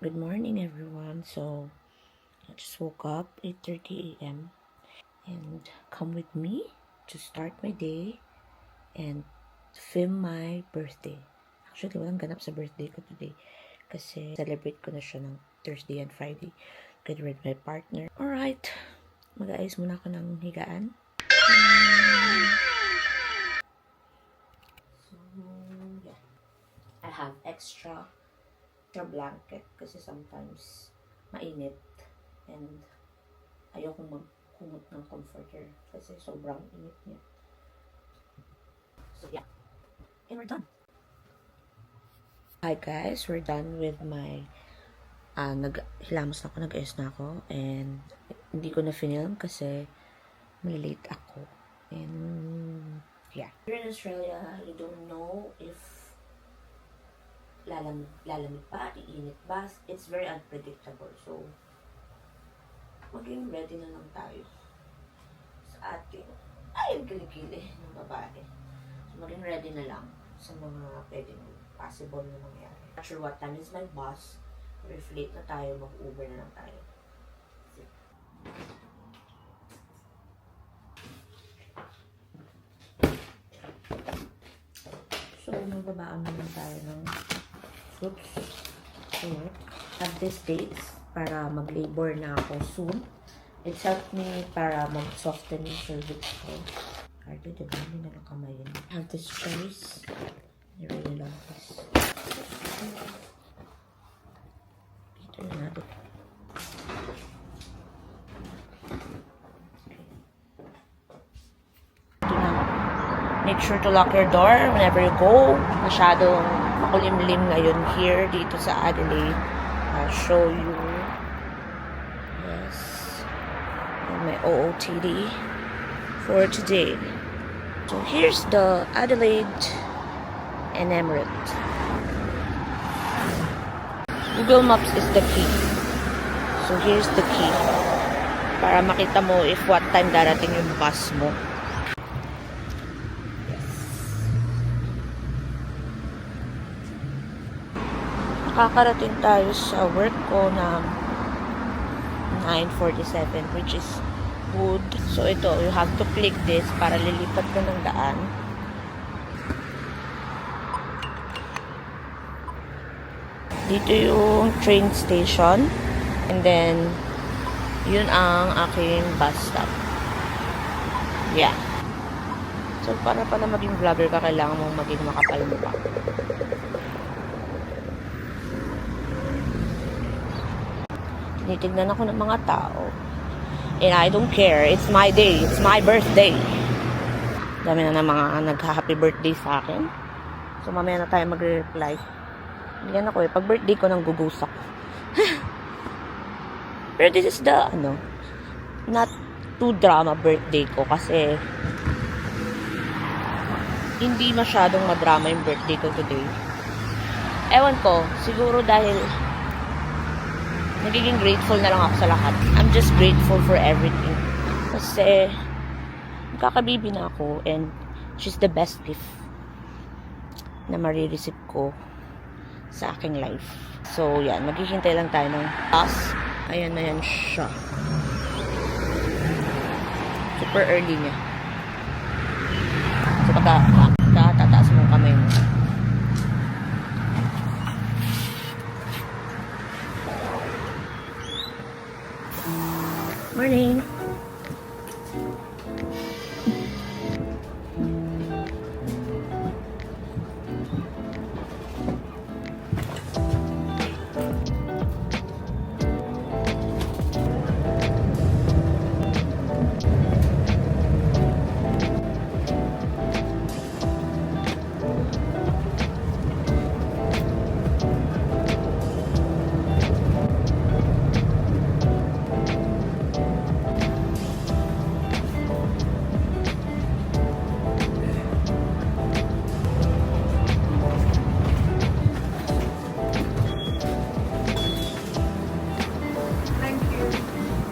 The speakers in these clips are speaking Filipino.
Good morning, everyone. So, I just woke up 8:30 a.m. and come with me to start my day and film my birthday. Actually, walang ganap sa birthday ko today kasi celebrate ko na siya ng Thursday and Friday together with my partner. Alright, mag-aayos muna ako ng higaan. So, yeah. I have extra blanket kasi sometimes mainit and ayoko magkumot ng comforter kasi sobrang init niya. So yeah, and we're done. Hi guys, we're done with my naghilamos na ako, nag-ayos na ako and hindi ko na film kasi malilate ako. And yeah, here in Australia, you don't know if lalamig pa, iinit ba. It's very unpredictable. So, maging ready na lang tayo sa ating, ang kilikili ng babae. So, maging ready na lang sa mga pwedeng possible na mangyari. Not sure what time is my bus. Or if late na tayo, mag-Uber na lang tayo. So, magbabaan naman tayo ng fruits. So, at this dates para mag-labor na ako soon. It's helped me para mag-soften yung cervix ko. Cardo, diba? Hindi na lang kamay yun. I have this choice. I really love this. Ito na natin. Make sure to lock your door whenever you go. Masyadong makulimlim ngayon here dito sa Adelaide. I'll show you. Yes. And my OOTD for today. So here's the Adelaide and Emirate. Google Maps is the key. So here's the key. Para makita mo if what time darating yung bus mo. Nakakarating tayo sa work ko na 9:47, which is good. So ito, you have to click this para lilipat ka ng daan. Dito yung train station. And then, yun ang aking bus stop. Yeah. So para pala maging vlogger ka, kailangan mong maging makapal mukha. Tinitignan ako ng mga tao. And I don't care. It's my day. It's my birthday. Dami na ng mga nag-happy birthday sa akin. So, mamaya na tayo magre-reply. Ganyan ako eh. Pag birthday ko, nang gugusak. Pero this is the, not too drama birthday ko kasi hindi masyadong madrama yung birthday ko today. Ewan ko. Siguro dahil nagiging grateful na lang ako sa lahat. I'm just grateful for everything. Kasi, magkakabibi na ako and she's the best gift na marireceive ko sa aking life. So, yan. Maghihintay lang tayo ng bus. Ayan na yan siya. Super early niya. So, tataas mo kamay mo. Morning.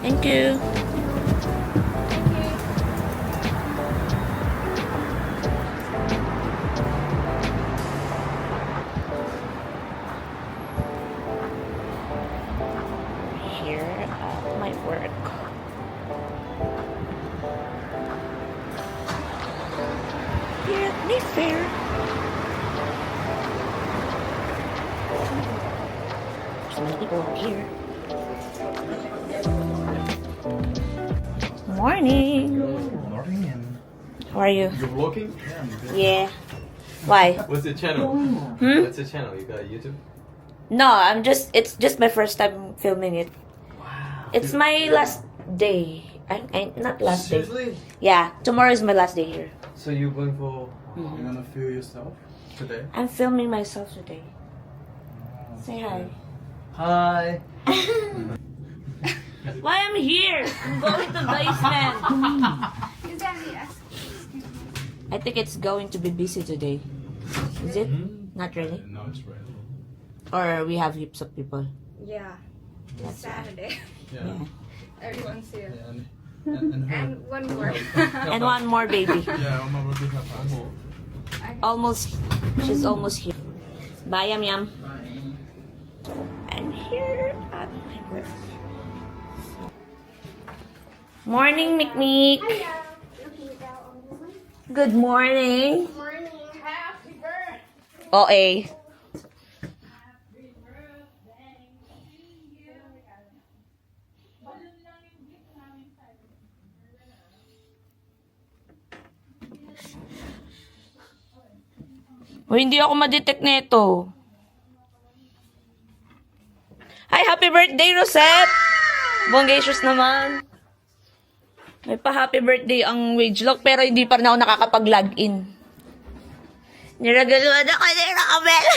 Thank you. my work. Here at Mayfair. There's so many people here. Morning. Morning. How are you? You're vlogging? Yeah. Why? What's the channel? Hmm? What's the channel? You got YouTube? No, it's just my first time filming it. Wow. It's my last day. I not last day. Seriously? Yeah, tomorrow is my last day here. So you're going for? You're gonna feel yourself today? I'm filming myself today. Say hi. Hi. Why I'm here? I'm going to basement. I think it's going to be busy today. Is it? Not really. No, it's right. Or we have heaps of people. Yeah. It's Saturday. Yeah. Yeah. Everyone's here. Yeah, and her. And one more. And one more baby. Yeah, I'm about to have one more. Almost. She's almost here. Bye, Yum Yum. I'm here at my work. Morning, Mikmik. Good morning. Happy birthday. OA. O, hindi ako ma-detect nito. Hi, happy birthday, Rosette! Bonggacious naman. May pa-happy birthday ang Wagelock, pero hindi pa rin ako nakakapag-login. Niragaluan ako ni Rakabel.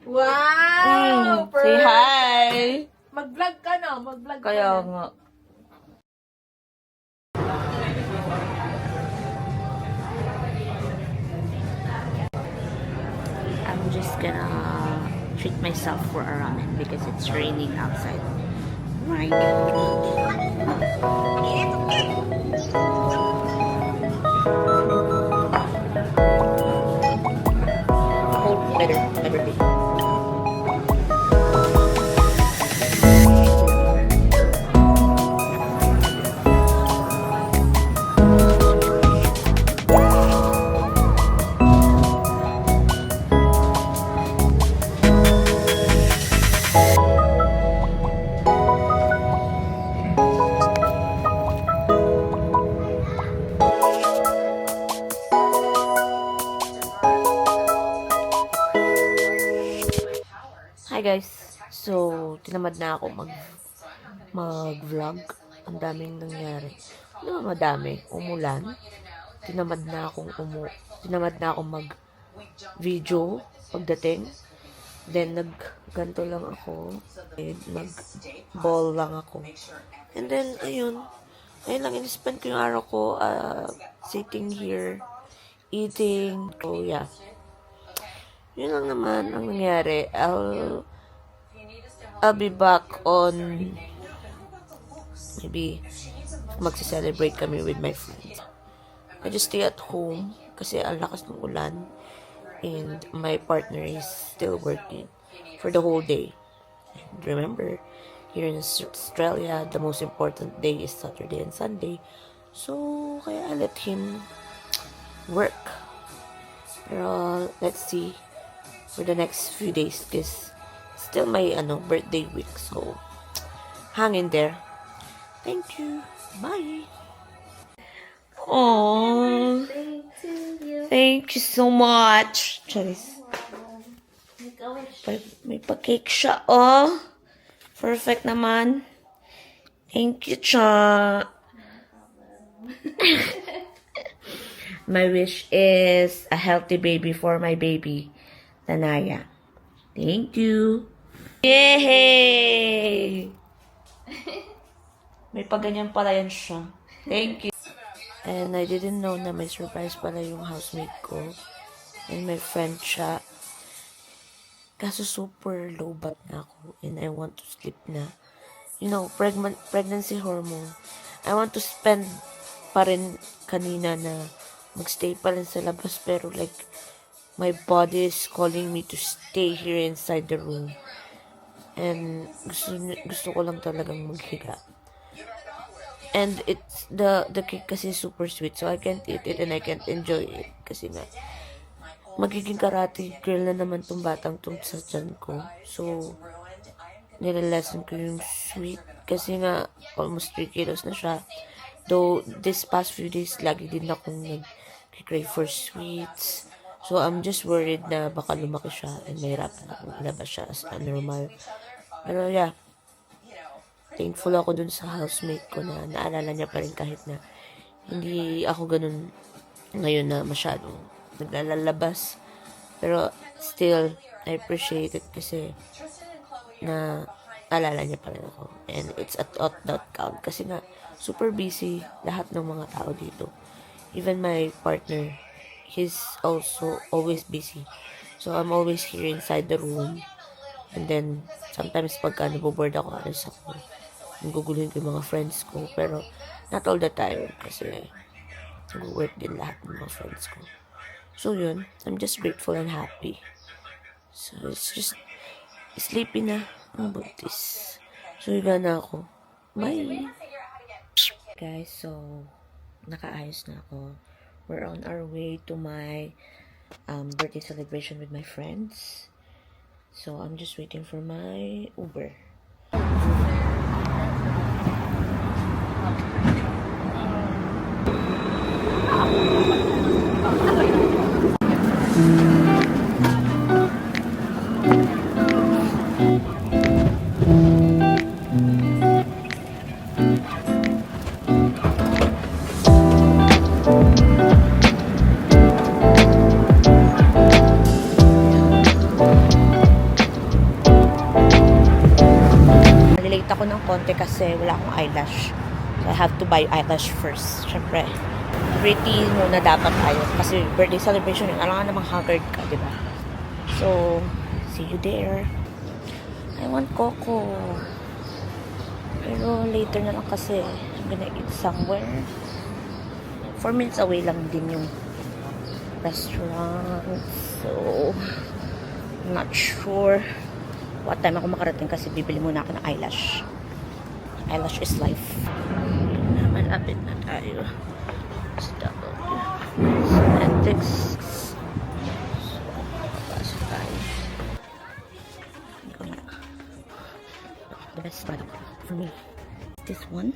Wow! Say hi! Mag-vlog ka na. Mag-vlog Kaya nga. I'm just gonna treat myself for a ramen because it's raining outside right now. Better be. Hi guys. So, tinamad na ako mag-vlog. Ang daming nangyari. Ano ba madami? Umulan. Tinamad na akong mag-video pagdating. Then, ganto lang ako. And mag-ball lang ako. And then, ayun. Ayun lang, in-spend ko yung araw ko sitting here, eating. So, yeah. Yun lang naman ang nangyari. I'll be back on maybe magse-celebrate kami with my friends. I just stay at home kasi ang lakas ng ulan and my partner is still working for the whole day. And remember, here in Australia, the most important day is Saturday and Sunday. So, kaya I let him work. Pero, let's see for the next few days because still my birthday week, so hang in there. Thank you. Bye. Oh, thank you so much. Charis. May pa-cake siya. Oh, perfect naman. Thank you, Cha. My wish is a healthy baby for my baby, Tanaya. Thank you. Yay! May paganyan pala yan siya. Thank you. And I didn't know na may surprise pala yung housemate ko. And my friend siya. Kaso super low bat na ako. And I want to sleep na. You know, pregnancy hormone. I want to spend pa rin kanina na magstay pa rin sa labas. Pero like, my body is calling me to stay here inside the room. And gusto ko lang talagang maghiga. And it's the cake kasi super sweet, so I can't eat it and I can't enjoy it kasi nga magiging karate girl na naman tong batang tong sa tiyan ko. So nilalasan ko yung sweet kasi nga almost 3 kilos na siya. Though this past few days lagi din akong nag-crave for sweets. So I'm just worried na baka lumaki siya and mahirapan akong ilabas siya as a normal. Pero yeah, thankful ako dun sa housemate ko na naalala niya pa rin kahit na hindi ako ganun ngayon na masyadong naglalabas. Pero still, I appreciate it kasi na alala niya pa rin ako. And it's at not count kasi nga super busy lahat ng mga tao dito. Even my partner, he's also always busy. So I'm always here inside the room. And then sometimes pagka naboboard ako, alis ako. Naguguluhin ko yung mga friends ko. Pero, not all the time. Kasi, nag-work din lahat ng mga friends ko. So, yun. I'm just grateful and happy. So, it's just, sleepy na ang buntis. So, higa na ako. Bye! Guys, so, nakaayos na ako. We're on our way to my birthday celebration with my friends. So, I'm just waiting for my Uber. Nalilate ako ng konti kasi wala akong eyelash. So, I have to buy eyelash first. Siyempre, pretty muna dapat tayo. Kasi birthday celebration yun. Alam nga namang haggard ka, di ba? So, see you there. I want Coco. Pero later na lang kasi I'm gonna eat somewhere. 4 minutes away lang din yung restaurant. So, I'm not sure what time ako makarating kasi bibili muna ako ng eyelash. Eyelash is life. Malapit na tayo sa W. Aesthetics. So, papasok tayo. Ikaw na. The best spot for me is this one.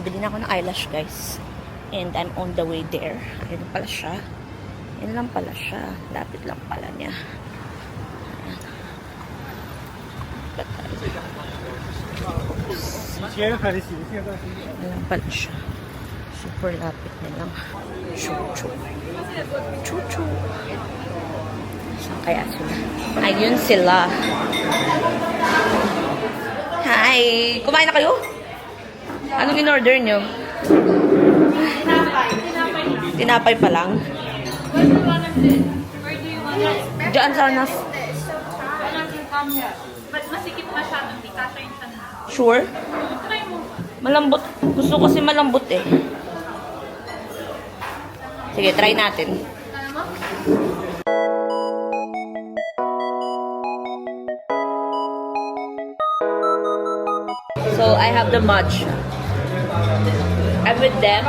Bili na ako ng eyelash, guys. And I'm on the way there. Ayun pala siya. Yan lang pala siya. Lapit lang pala niya. Yan lang pala siya. Super lapit na lang. Chuchu. Chuchu. Saan kaya sila? Ayun sila. Hi! Kumain na kayo? Anong in-order nyo? Tinapay pa lang. Diyan sana. Masikip masyado, hindi kasha yung sana. Sure? Malambot. Gusto ko kasi malambot eh. Sige, try natin. So, I have the matcha. I'm with them,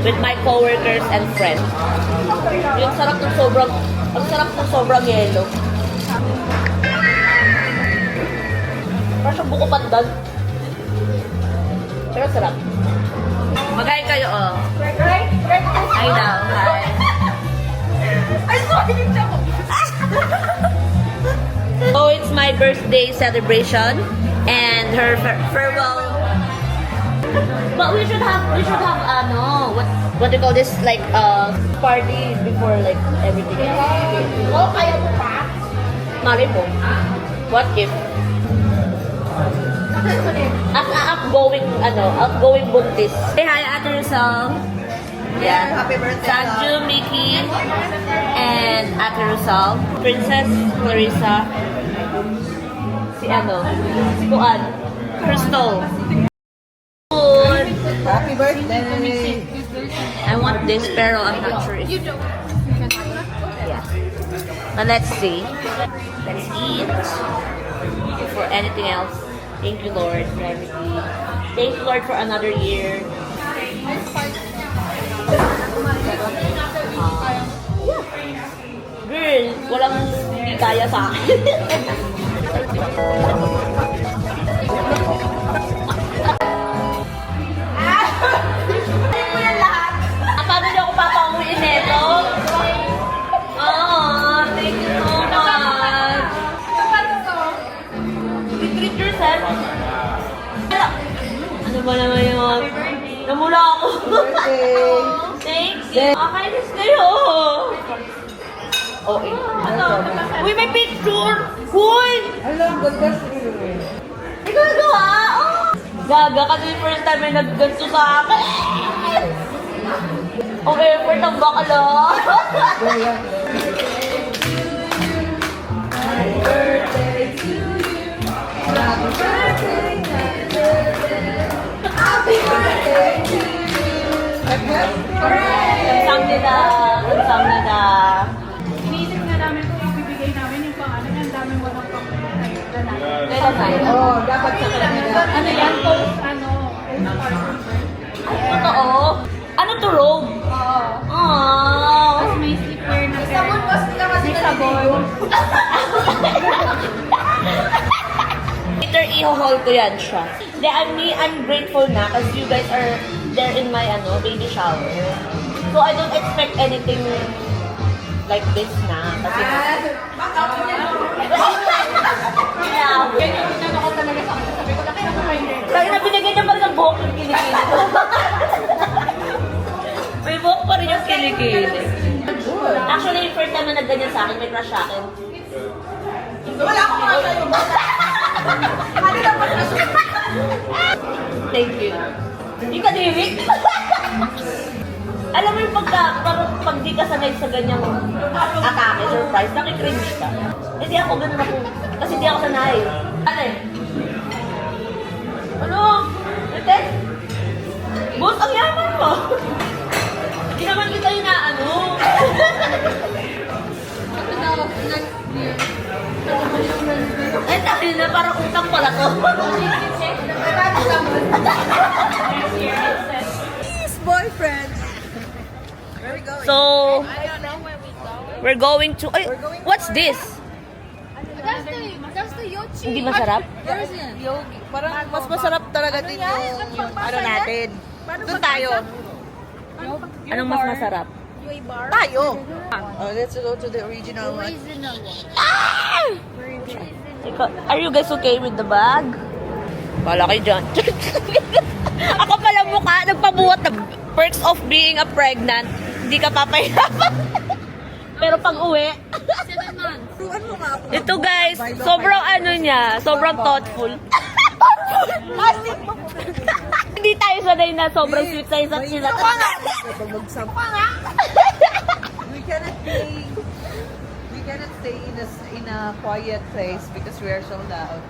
with my coworkers and friends. Yung sarap ng sobrang, ang sarap ng sobrang yelo. Parang siyang buko pandan. Pero sarap. Mag-hi kayo, oh. Hi daw, hi. Ay, sorry, hindi ako. So, it's my birthday celebration and her farewell. But we should have what do you call this, like party before like everything. Oh, kaya mo pa? Mali mo. What if? Outgoing buntis. Say hi, Ate Rizal. Yeah. Happy birthday. Sanju, Mickey, and Ate Rizal. Princess Clarissa. Si Kuan. Crystal. Happy birthday. I want this, pero I'm not sure if... You don't. Yeah. let's see. Let's eat. For anything else. Thank you, Lord, for everything. Thank you, Lord, for another year. Girl, walang hindi kaya sa akin. Paano niyo ako papauwiin neto? Thank you so much. Treat yourself. Ano ba naman yun? Namula ako. Thank you. Akainis kayo. Okay. Uy, may picture! Uy! Alam, ganda siya. Ikaw nagawa? Oh! Gaga, kasi first time may nagganto sa akin. Okay, effort ang bakala. Kamsamnida. Kamsamnida. Iniisip nga namin kung ibibigay namin yung pang-ano, ang daming walang pang-ano. Kailan tayo? Oo, dapat sa kanila. Ano yan? Post, ano? Totoo? Ano to, robe? Oo. Aww. Tapos may slipper na sabon was may sabon. Later, i-haul ko yan siya. I'm grateful na kasi you guys are there in my baby shower. So, I don't expect anything like this na. Kasi... Yeah. Yan yung inano ko talaga sa akin. Sabi ko, laki ako pa hindi. Lagi na binigay niya pa rin ang buhok yung kilikili. May buhok pa rin yung kilikili. Actually, yung first time na nagganyan sa akin, may crush sa akin. Wala akong mga sa'yo. Ano dapat na siya? Thank you. Yung kadimik. Alam mo yung pag di ka sanay sa ganyang atake, surprise, nakikringe ka. Hindi ako, ganun ako. Kasi hindi ako sanay. Ano eh? Ano? Ate? Boss, ang yaman mo. Hindi naman kita yung naano. Eh, tayo na, parang utang pala to. His boyfriend. Where we going? So, we're going to... Ay, what's this? That's the Yochi. Hindi masarap? Yogi. Parang mas masarap talaga din yung ano natin. Doon tayo. Anong mas masarap? Tayo. Oh, let's go to the original one. Are you guys okay with the bag? Wala kayo dyan. Ako pala mukha, nagpabuhat na perks of being a pregnant. Hindi ka papahirapan. Pero pag uwi, 7 months. Turuan mo nga ako. ito guys, sobrang ano niya, sobrang thoughtful. Hindi tayo sanay na sobrang sweet sa isa't isa. We cannot stay in a quiet place because we are so loud.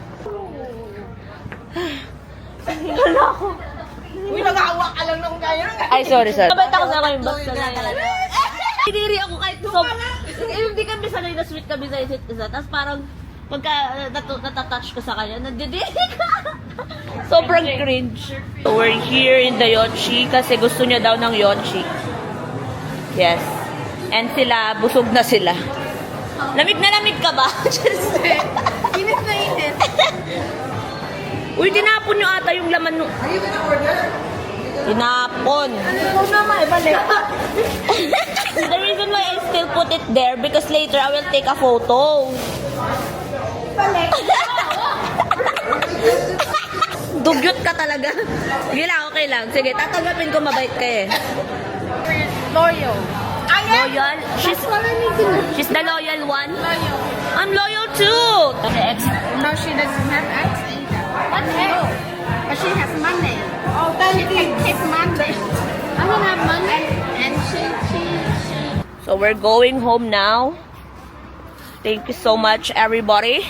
Wala ako. Uy, nag-aawa ka lang nung ganyan. Ay, sorry. Kabait ako sa kayong box na yan. Hiniri ako kahit hindi kami sanay na sweet kami sa isa't isa. Tapos parang pagka natatouch ko sa kanya, nandidiri ka. Sobrang cringe. So we're here in the Yochi kasi gusto niya daw ng Yochi. Yes. And sila, busog na sila. Lamig na lamig ka ba? Init na init. Uy, tinapon nyo ata yung laman nung... Are you gonna order? Tinapon. Ano naman, ibalik. The reason why I still put it there because later I will take a photo. Balik. Dugyot ka talaga. Sige lang, okay lang. Sige, tatanggapin ko, mabait ka eh. Loyal. Loyal? She's the loyal one? Loyal. I'm loyal too! Okay, ex. No, she doesn't have ex either. What ex? But she has money. Oh, she can keep money. I don't have money. And she. So we're going home now. Thank you so much, everybody.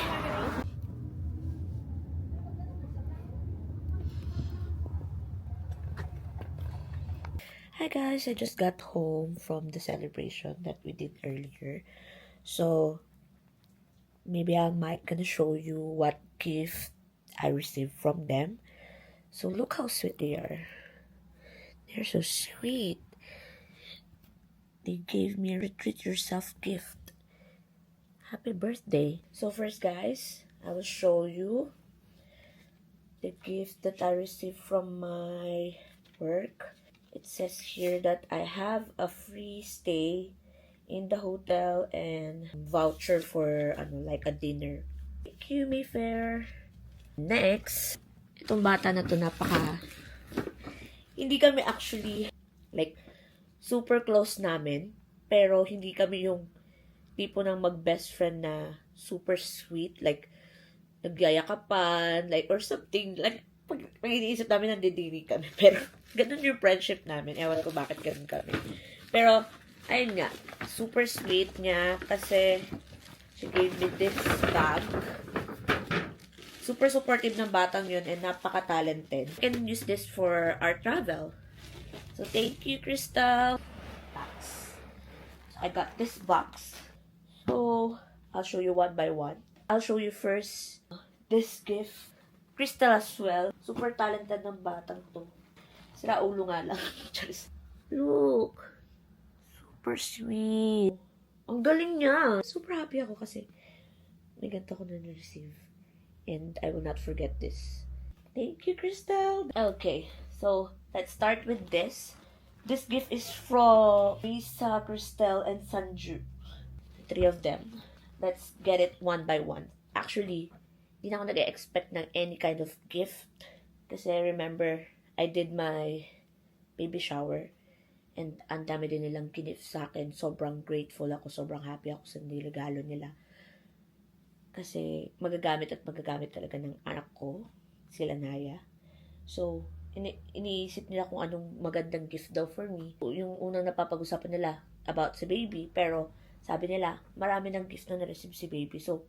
Hi guys, I just got home from the celebration that we did earlier. So, maybe I might gonna show you what gift I received from them. So look how sweet they are. They're so sweet. They gave me a treat yourself gift. Happy birthday. So first guys, I will show you the gift that I received from my work. It says here that I have a free stay in the hotel and voucher for like a dinner. Thank you, Mayfair. Next, itong bata na to hindi kami actually like super close namin, pero hindi kami yung tipo ng mag-best friend na super sweet, like nagyayakapan, like or something, like pag iniisip namin nandidiri kami, pero ganun yung friendship namin. Ewan ko bakit ganun kami. Pero, ayun nga, super sweet niya kasi she gave me this bag. Super supportive ng batang yun and napaka-talented. I can use this for our travel. So, thank you, Crystal. Box. I got this box. So, I'll show you one by one. I'll show you first this gift. Crystal as well. Super talented ng batang to. Sira ulo nga lang. Look. Super sweet. Ang galing niya. Super happy ako kasi may ganito ko na receive. And I will not forget this. Thank you, Crystal. Okay, so let's start with this. This gift is from Lisa, Crystal, and Sanju. Three of them. Let's get it one by one. Actually, hindi na ako nag-expect ng any kind of gift. Kasi remember, I did my baby shower. And ang dami din nilang gift sa akin. Sobrang grateful ako. Sobrang happy ako sa niregalo nila. Kasi magagamit talaga ng anak ko, sila Naya. So, iniisip nila kung anong magandang gift daw for me. Yung unang napapag-usapan nila about si baby, pero sabi nila, marami ng gift na na-receive si baby. So,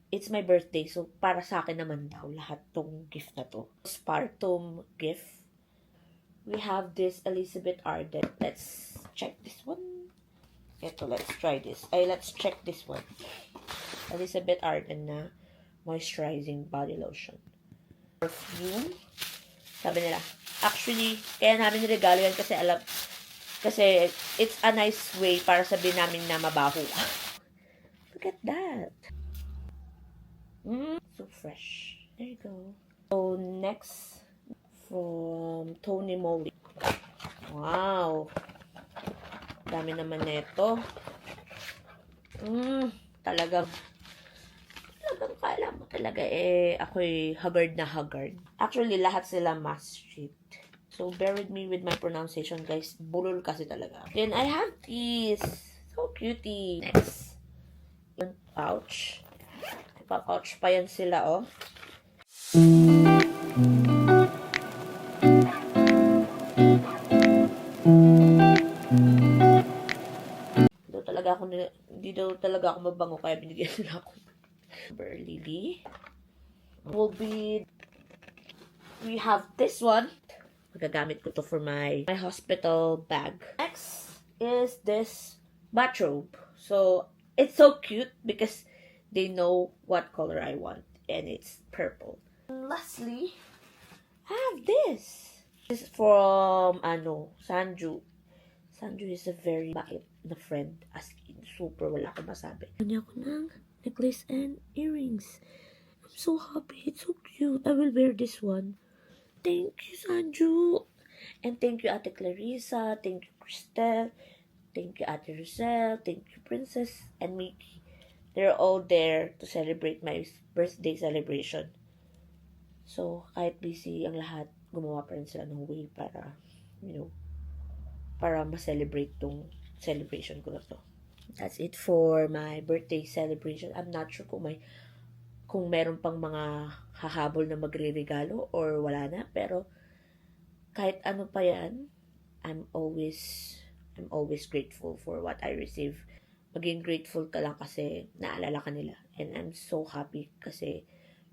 it's my birthday. So, para sa akin naman daw lahat tong gift na to. Spartum gift. We have this Elizabeth Arden. Let's check this one. Ito, let's try this. Let's check this one. Elizabeth Arden na moisturizing body lotion. Perfume. Sabi nila, actually, kaya namin regalo yan kasi it's a nice way para sabihin namin na mabaho. Look at that. So fresh. There you go. So, next, from Tony Moly. Wow. Dami naman nito. Talagang kala mo talaga ako'y haggard na haggard. Actually, lahat sila mask sheet. So, bear with me with my pronunciation, guys. Bulol kasi talaga. Then, I have these. So cutie. Next. Yung pouch. Ipa-pouch pa yan sila, oh. Hindi daw talaga ako mabango, kaya binigyan nila ako. Lily. We have this one. Magagamit ko to for my hospital bag. Next is this bathrobe. So, it's so cute because they know what color I want. And it's purple. And lastly, I have this. This is from, Sanju. Sanju is a very bait na friend. As in, super wala akong masabi. Kanya ko ng necklace and earrings. I'm so happy. It's so cute. I will wear this one. Thank you, Sanju. And thank you, Ate Clarissa. Thank you, Cristel. Thank you, Ate Rosel. Thank you, Princess and Mickey. They're all there to celebrate my birthday celebration. So, kahit busy ang lahat, gumawa pa rin sila ng way para, para ma-celebrate tong celebration ko na to. That's it for my birthday celebration. I'm not sure kung meron pang mga hahabol na magre-regalo or wala na, pero kahit ano pa yan, I'm always grateful for what I receive. Maging grateful ka lang kasi naalala ka nila. And I'm so happy kasi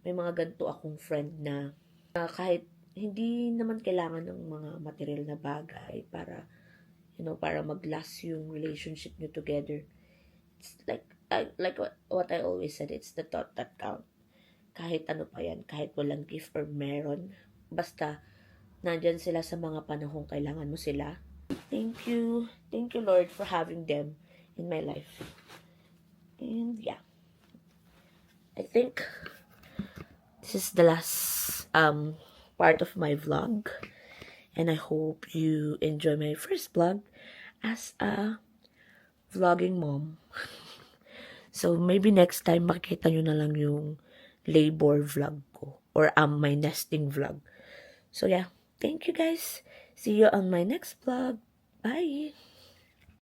may mga ganito akong friend na kahit hindi naman kailangan ng mga material na bagay para para mag-last yung relationship nyo together. It's like like what I always said, it's the thought that count. Kahit ano pa yan, kahit walang gift or meron, basta nandyan sila sa mga panahong kailangan mo sila. Thank you Lord for having them in my life. And yeah, I think this is the last part of my vlog, and I hope you enjoy my first vlog as a vlogging mom. So maybe next time makikita nyo na lang yung labor vlog ko, or my nesting vlog. So yeah, thank you guys. See you on my next vlog. Bye.